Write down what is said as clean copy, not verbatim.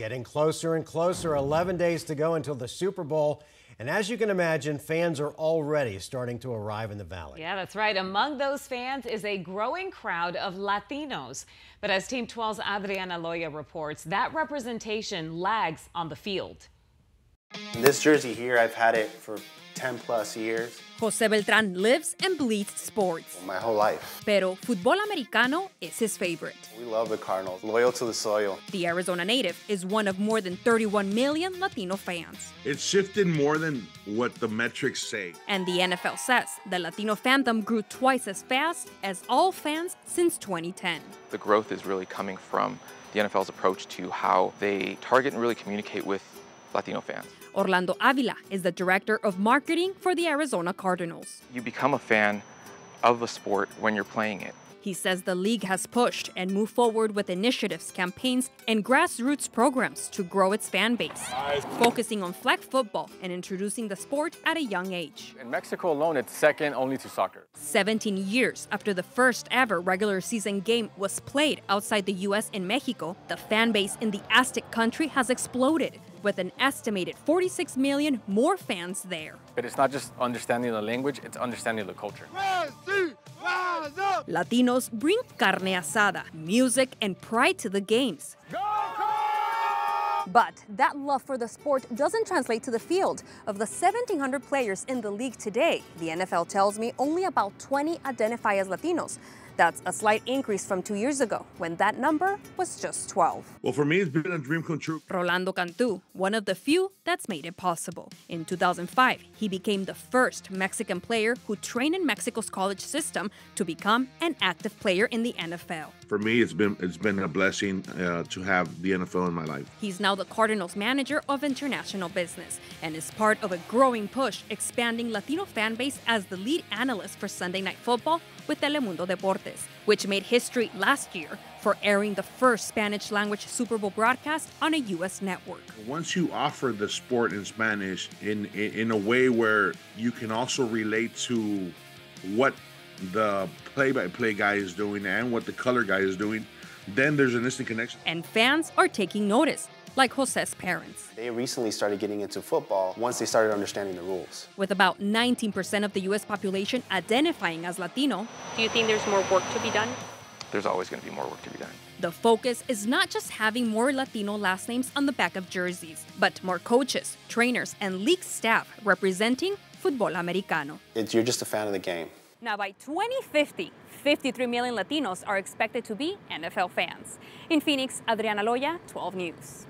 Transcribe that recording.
Getting closer and closer, 11 days to go until the Super Bowl. And as you can imagine, fans are already starting to arrive in the Valley. Yeah, that's right. Among those fans is a growing crowd of Latinos. But as Team 12's Adriana Loya reports, that representation lags on the field. This jersey here, I've had it for 10 plus years. Jose Beltran lives and bleeds sports. My whole life. Pero fútbol americano is his favorite. We love the Cardinals, loyal to the soil. The Arizona native is one of more than 31 million Latino fans. It's shifted more than what the metrics say. And the NFL says the Latino fandom grew twice as fast as all fans since 2010. The growth is really coming from the NFL's approach to how they target and really communicate with Latino fans. Orlando Avila is the director of marketing for the Arizona Cardinals. You become a fan of a sport when you're playing it. He says the league has pushed and moved forward with initiatives, campaigns, and grassroots programs to grow its fan base, focusing on flag football and introducing the sport at a young age. In Mexico alone, it's second only to soccer. 17 years after the first ever regular season game was played outside the U.S. in Mexico, the fan base in the Aztec country has exploded, with an estimated 46 million more fans there. But it's not just understanding the language, it's understanding the culture. Latinos bring carne asada, music, and pride to the games. But that love for the sport doesn't translate to the field. Of the 1,700 players in the league today, the NFL tells me only about 20 identify as Latinos. That's a slight increase from 2 years ago, when that number was just 12. Well, for me, it's been a dream come true. Rolando Cantu, one of the few that's made it possible. In 2005, he became the first Mexican player who trained in Mexico's college system to become an active player in the NFL. For me, it's been a blessing to have the NFL in my life. He's now the Cardinals manager of international business and is part of a growing push expanding Latino fan base as the lead analyst for Sunday Night Football with Telemundo Deportes, which made history last year for airing the first Spanish-language Super Bowl broadcast on a U.S. network. Once you offer the sport in Spanish in a way where you can also relate to what the play-by-play guy is doing and what the color guy is doing, then there's an instant connection. And fans are taking notice, like Jose's parents. They recently started getting into football once they started understanding the rules. With about 19% of the U.S. population identifying as Latino, do you think there's more work to be done? There's always going to be more work to be done. The focus is not just having more Latino last names on the back of jerseys, but more coaches, trainers, and league staff representing fútbol americano. You're just a fan of the game. Now, by 2050, 53 million Latinos are expected to be NFL fans. In Phoenix, Adriana Loya, 12 News.